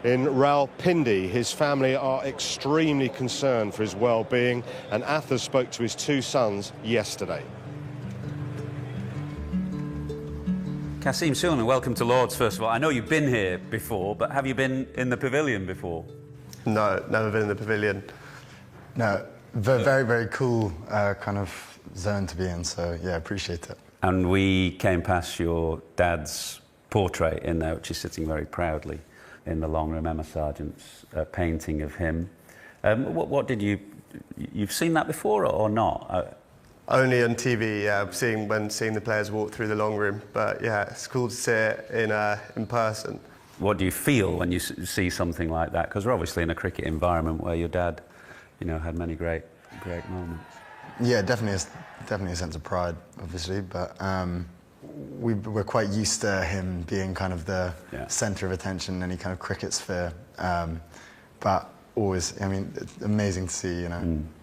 in Rawalpindi. His family are extremely concerned for his well-being, and Ather spoke to his two sons yesterday. Kasim, Sulaiman, welcome to Lord's, first of all. I know you've been here before, but have you been in the pavilion before? No, never been in the pavilion. No, very, very cool kind of zone to be in, so yeah, appreciate it. And we came past your dad's portrait in there, which is sitting very proudly in the long room. Emma Sargent's painting of him. What did you've seen that before or not? Only on TV, yeah, seeing the players walk through the long room. But yeah, it's cool to see it in person. What do you feel when you see something like that? Because we're obviously in a cricket environment where your dad, had many great moments. Yeah, definitely a sense of pride, obviously, but we're quite used to him being kind of the centre of attention in any kind of cricket sphere. But always, it's amazing to see,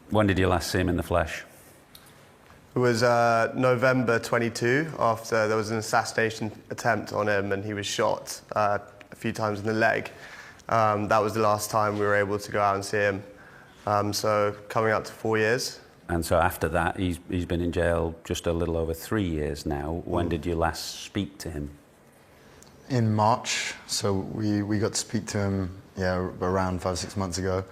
When did you last see him in the flesh? It was November 22, after there was an assassination attempt on him and he was shot a few times in the leg. That was the last time we were able to go out and see him. So coming up to 4 years. And so after that, he's been in jail just a little over 3 years now. When did you last speak to him? In March. So we got to speak to him, around 5 or 6 months ago.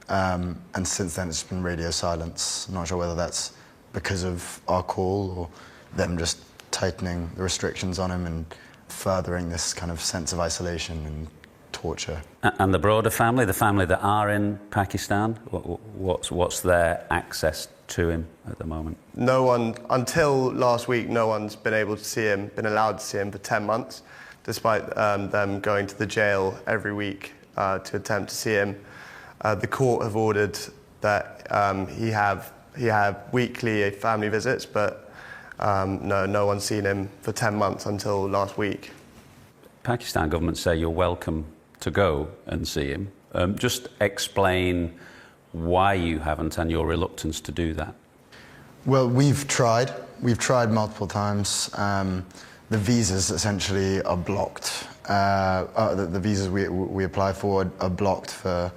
And since then, it's been radio silence. I'm not sure whether that's because of our call or them just tightening the restrictions on him and furthering this kind of sense of isolation and torture. And the broader family, the family that are in Pakistan, what's their access to him at the moment? No one, until last week, no one's been able to see him, been allowed to see him for 10 months, despite them going to the jail every week to attempt to see him. The court have ordered that he have weekly family visits, but no one's seen him for 10 months until last week. Pakistan government say you're welcome to go and see him. Just explain why you haven't and your reluctance to do that. Well, we've tried multiple times. The visas essentially are blocked. The visas we apply for are blocked for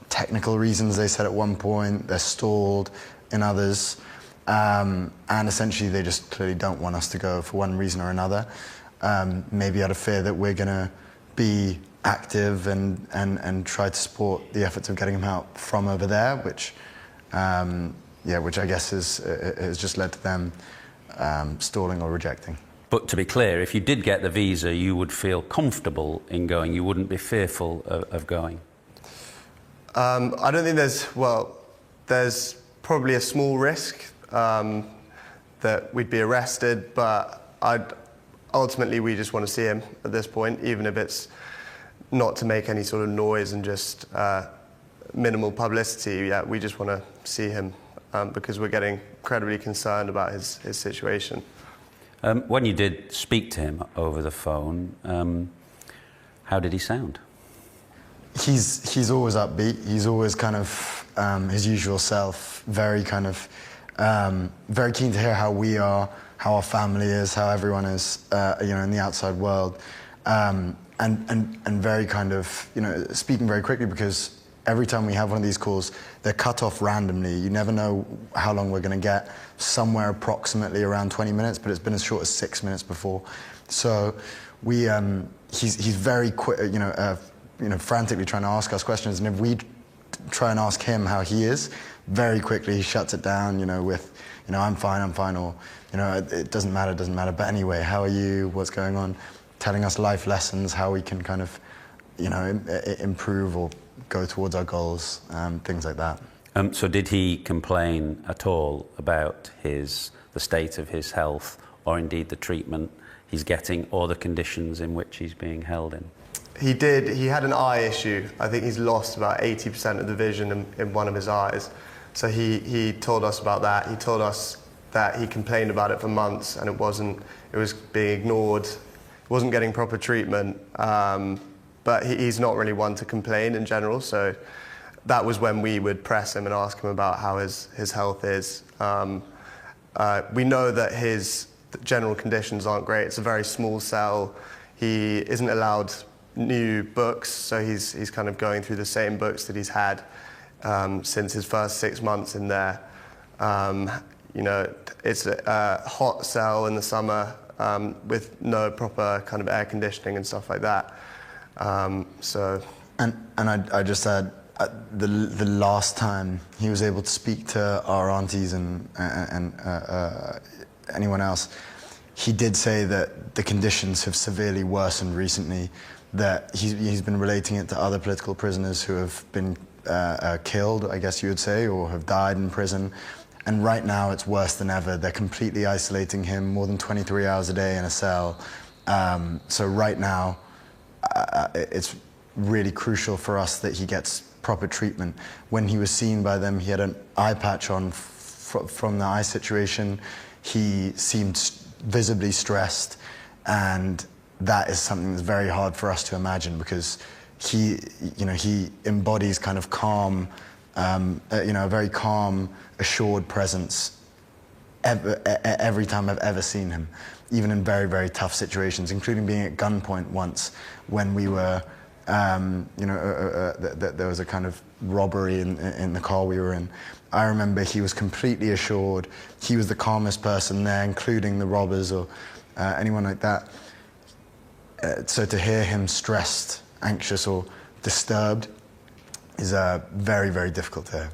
technical reasons, they said at one point. They're stalled in others. And essentially they just clearly don't want us to go for one reason or another. Maybe out of fear that we're going to be active and try to support the efforts of getting him out from over there, which I guess has just led to them stalling or rejecting. But to be clear, if you did get the visa, you would feel comfortable in going. You wouldn't be fearful of going. I don't think there's probably a small risk that we'd be arrested, but ultimately we just want to see him at this point, even if it's not to make any sort of noise and just minimal publicity. Yeah, we just want to see him because we're getting incredibly concerned about his situation. When you did speak to him over the phone, how did he sound? He's always upbeat. He's always kind of his usual self. Very kind of very keen to hear how we are, how our family is, how everyone is, in the outside world, and very kind of speaking very quickly, because every time we have one of these calls, they're cut off randomly. You never know how long we're going to get. Somewhere approximately around 20 minutes, but it's been as short as 6 minutes before. So he's very quick, frantically trying to ask us questions, and if we try and ask him how he is, very quickly he shuts it down, with, I'm fine, or, it doesn't matter, but anyway, how are you, what's going on, telling us life lessons, how we can kind of, improve or go towards our goals, things like that. So did he complain at all about the state of his health, or indeed the treatment he's getting, or the conditions in which he's being held in? He did. He had an eye issue. I think he's lost about 80% of the vision in one of his eyes. So he told us about that. He told us that he complained about it for months, and it was being ignored. He wasn't getting proper treatment. But he's not really one to complain in general. So that was when we would press him and ask him about how his health is. We know that his general conditions aren't great. It's a very small cell. He isn't allowed new books, so he's kind of going through the same books that he's had since his first 6 months in there. You know, it's a hot cell in the summer with no proper kind of air conditioning and stuff like that. So. And I just add, the last time he was able to speak to our aunties and anyone else, he did say that the conditions have severely worsened recently, that he's been relating it to other political prisoners who have been killed, I guess you would say, or have died in prison. And right now it's worse than ever. They're completely isolating him more than 23 hours a day in a cell. So right now, it's really crucial for us that he gets proper treatment. When he was seen by them, he had an eye patch on from the eye situation. He seemed visibly stressed, and that is something that's very hard for us to imagine, because he embodies kind of calm, a very calm, assured presence every time I've ever seen him, even in very, very tough situations, including being at gunpoint once when we were, there was a kind of robbery in the car we were in. I remember he was completely assured. He was the calmest person there, including the robbers or anyone like that. So to hear him stressed, anxious or disturbed is very, very difficult to hear.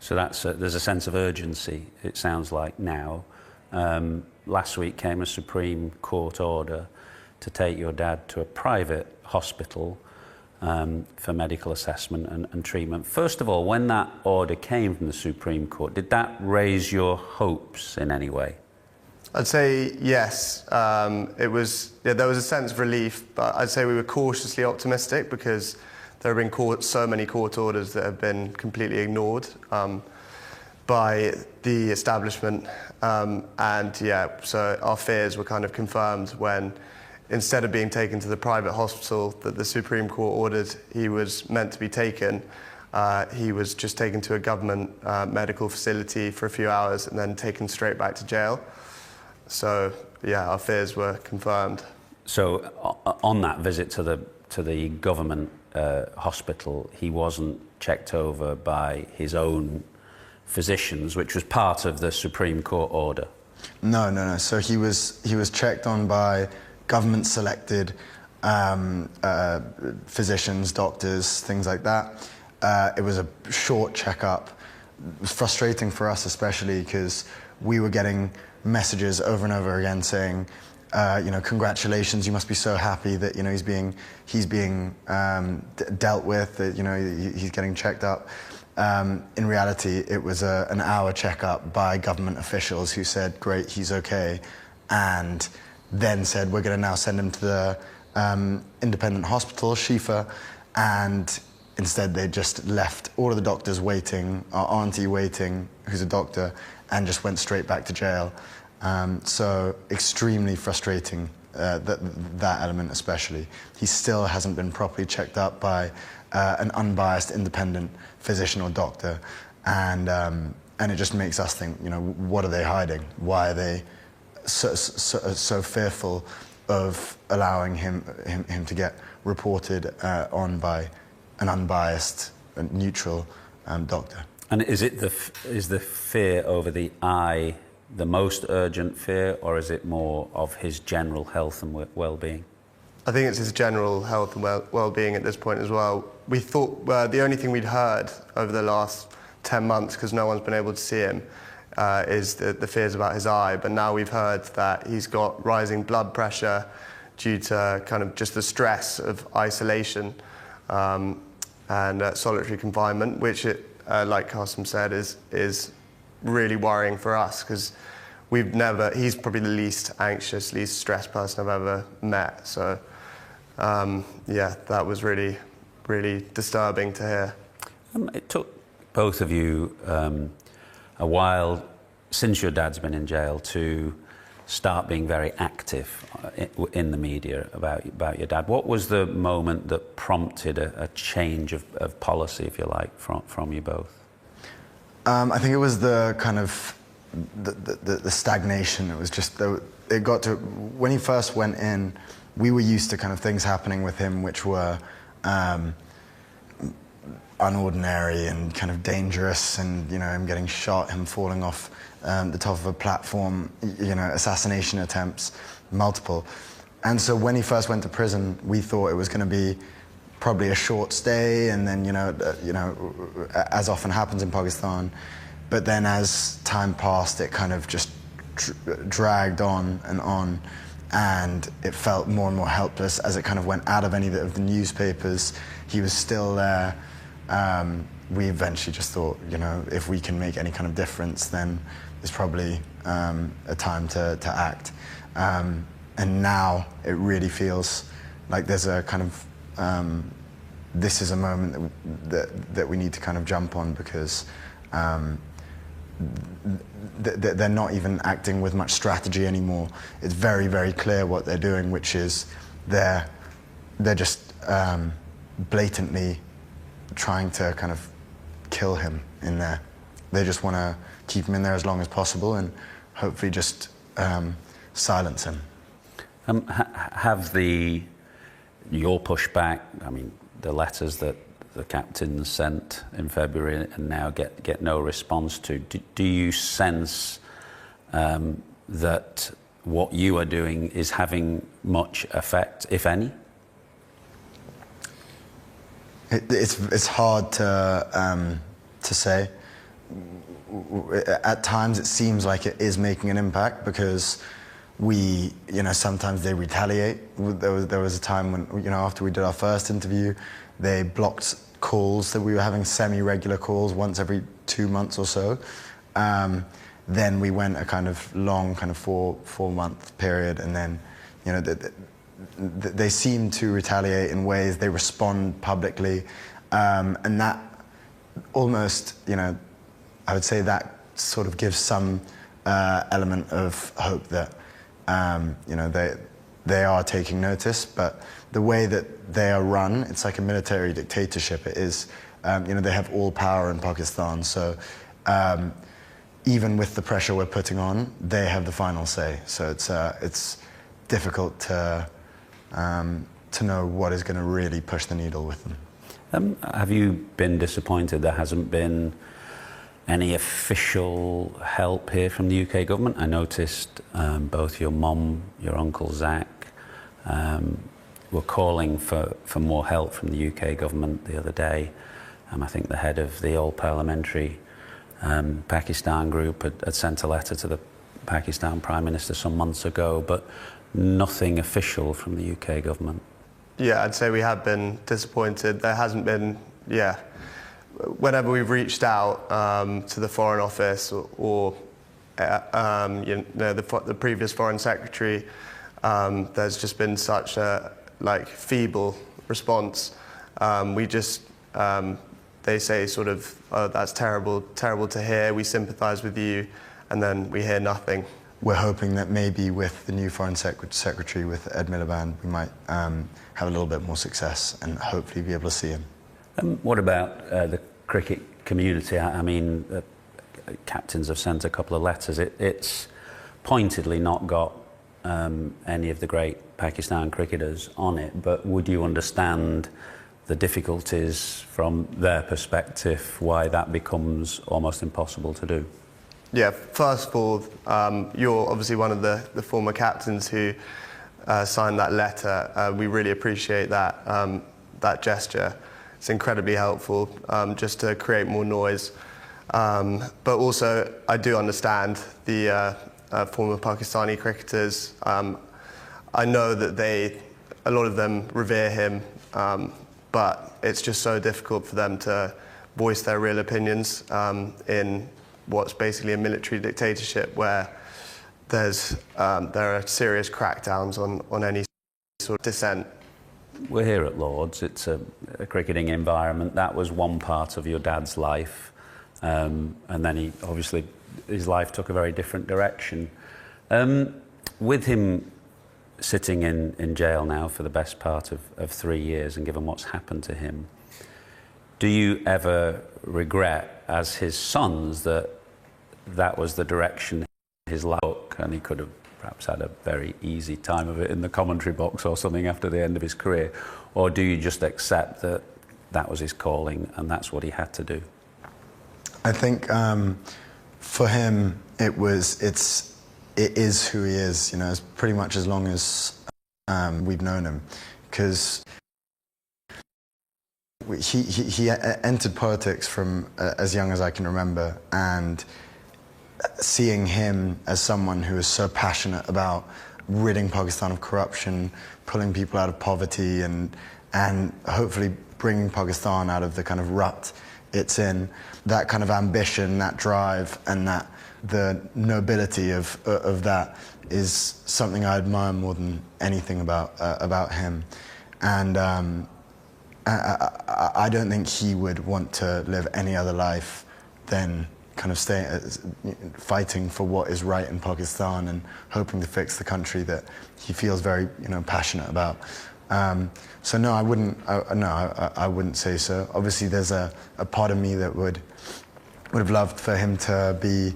So there's a sense of urgency, it sounds like, now. Last week came a Supreme Court order to take your dad to a private hospital for medical assessment and treatment. First of all, when that order came from the Supreme Court, did that raise your hopes in any way? I'd say yes. There was a sense of relief, but I'd say we were cautiously optimistic, because there have been so many court orders that have been completely ignored by the establishment. So our fears were kind of confirmed when, instead of being taken to the private hospital that the Supreme Court ordered he was meant to be taken, he was just taken to a government medical facility for a few hours and then taken straight back to jail. So yeah, our fears were confirmed. So on that visit to the government hospital, he wasn't checked over by his own physicians, which was part of the Supreme Court order? No. So he was checked on by government-selected physicians, doctors, things like that. It was a short checkup. It was frustrating for us, especially because we were getting messages over and over again saying, congratulations, you must be so happy that he's being dealt with, that he's getting checked up. In reality, it was an hour checkup by government officials who said, great, he's okay, and then said, we're going to now send him to the independent hospital, Shifa, and instead they just left all of the doctors waiting, our auntie waiting, who's a doctor, and just went straight back to jail. So extremely frustrating, that element especially. He still hasn't been properly checked up by an unbiased independent physician or doctor, and it just makes us think, what are they hiding? Why are they so fearful of allowing him to get reported on by an unbiased and neutral doctor? And is the fear over the eye the most urgent fear, or is it more of his general health and well-being? I think it's his general health and well-being at this point as well. We thought the only thing we'd heard over the last 10 months, because no one's been able to see him, is the fears about his eye. But now we've heard that he's got rising blood pressure due to kind of just the stress of isolation and solitary confinement, which, like Kasim said, is really worrying for us, because he's probably the least anxious, least stressed person I've ever met. So that was really, really disturbing to hear. It took both of you a while, since your dad's been in jail, to start being very active in the media about your dad. What was the moment that prompted a change of policy, if you like, from you both? I think it was the kind of the stagnation. It was just it got to when he first went in. we were used to kind of things happening with him which were unordinary and kind of dangerous, and you know, him getting shot, him falling off the top of a platform, you know, assassination attempts, multiple. And so when he first went to prison, we thought it was going to be probably a short stay, and then you know, as often happens in Pakistan. But then as time passed, it kind of just dragged on, and it felt more and more helpless as it kind of went out of any of the newspapers. He was still there. We eventually just thought, you know, if we can make any kind of difference, then it's probably a time to act. And now it really feels like there's a kind of, this is a moment that we need to kind of jump on, because they're not even acting with much strategy anymore. It's very, very clear what they're doing, which is they're just blatantly trying to kind of kill him in there. They just want to keep him in there as long as possible and hopefully just silence him. Have your pushback, I mean, the letters that the captain sent in February and now get no response to, do you sense that what you are doing is having much effect, if any? It's hard to say. At times it seems like it is making an impact, because you know, sometimes they retaliate. There was a time when, you know, after we did our first interview, they blocked calls, that we were having semi-regular calls once every 2 months or so. Then we went a kind of long, kind of four-month period, and then, you know, they seem to retaliate in ways. They respond publicly, and that almost, you know, I would say that sort of gives some element of hope that, you know, they are taking notice. But the way that they are run, it's like a military dictatorship. It is, you know, they have all power in Pakistan. So even with the pressure we're putting on, they have the final say. So it's difficult to know what is going to really push the needle with them. Have you been disappointed there hasn't been any official help here from the UK government? I noticed both your mum, your uncle Zach, were calling for more help from the UK government the other day. I think the head of the all-parliamentary Pakistan group had sent a letter to the Pakistan Prime Minister some months ago, but nothing official from the UK government. Yeah, I'd say we have been disappointed. There hasn't been, whenever we've reached out to the Foreign Office or you know, the previous Foreign Secretary, there's just been such a feeble response. They say sort of, oh, that's terrible to hear, we sympathise with you, and then we hear nothing. We're hoping that maybe with the new Foreign Secretary, with Ed Miliband, we might have a little bit more success and hopefully be able to see him. What about the cricket community? I mean, captains have sent a couple of letters. It's pointedly not got any of the great Pakistan cricketers on it, but would you understand the difficulties from their perspective, why that becomes almost impossible to do? Yeah, first of all, you're obviously one of the former captains who signed that letter. We really appreciate that gesture. It's incredibly helpful just to create more noise. But also, I do understand the former Pakistani cricketers. I know that a lot of them revere him, but it's just so difficult for them to voice their real opinions in what's basically a military dictatorship, where there are serious crackdowns on any sort of dissent. We're here at Lord's. It's a cricketing environment. That was one part of your dad's life, and then his life took a very different direction. With him sitting in jail now for the best part of 3 years, and given what's happened to him, do you ever regret, as his sons, that was the direction his life took, and he could have perhaps had a very easy time of it in the commentary box or something after the end of his career? Or do you just accept that that was his calling and that's what he had to do? I think for him, it is who he is, you know, it's pretty much as long as we've known him. Because he entered politics from as young as I can remember, and seeing him as someone who is so passionate about ridding Pakistan of corruption, pulling people out of poverty, and hopefully bringing Pakistan out of the kind of rut it's in, that kind of ambition, that drive, and the nobility of that is something I admire more than anything about him. And I don't think he would want to live any other life than kind of fighting for what is right in Pakistan and hoping to fix the country that he feels very, you know, passionate about. So no, I wouldn't say so. Obviously, there's a part of me that would have loved for him to be,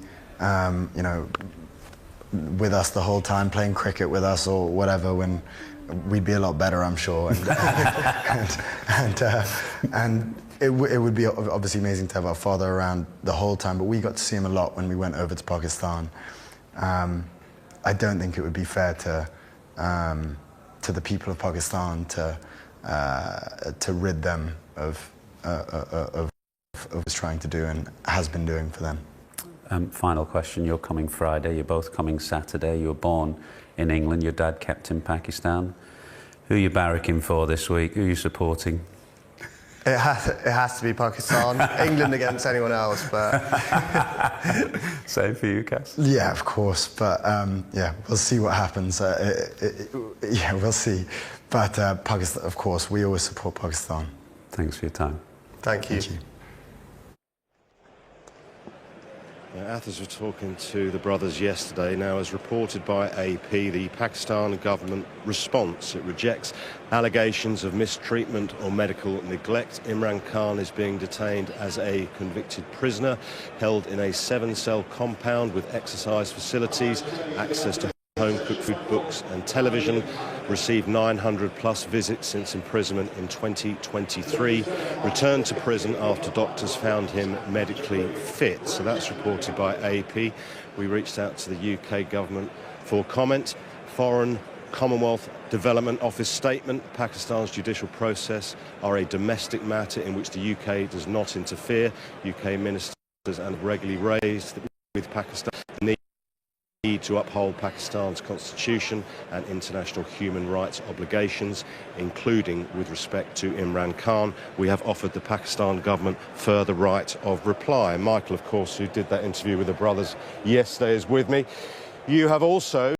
you know, with us the whole time, playing cricket with us or whatever. When we'd be a lot better, I'm sure. And it would be obviously amazing to have our father around the whole time. But we got to see him a lot when we went over to Pakistan. I don't think it would be fair to the people of Pakistan to rid them of what it's trying to do and has been doing for them. Final question, you're coming Friday, you're both coming Saturday, you were born in England, your dad kept in Pakistan. Who are you barracking for this week? Who are you supporting? It has to be Pakistan. England against anyone else, but... Same for you, Cass? Yeah, of course, but yeah, we'll see what happens. Yeah, we'll see. But Pakistan, of course, we always support Pakistan. Thanks for your time. Thank you. Thank you. Athers were talking to the brothers yesterday. Now, as reported by AP, the Pakistan government response, it rejects allegations of mistreatment or medical neglect. Imran Khan is being detained as a convicted prisoner, held in a 7-cell compound with exercise facilities, access to home-cooked food, books and television, received 900+ visits since imprisonment in 2023, returned to prison after doctors found him medically fit. So that's reported by AP. We reached out to the UK government for comment. Foreign Commonwealth Development Office statement: Pakistan's judicial process are a domestic matter in which the UK does not interfere. UK ministers and regularly raised with Pakistan the need to uphold Pakistan's constitution and international human rights obligations, including with respect to Imran Khan. We have offered the Pakistan government further right of reply. Michael, of course, who did that interview with the brothers yesterday, is with me. You have also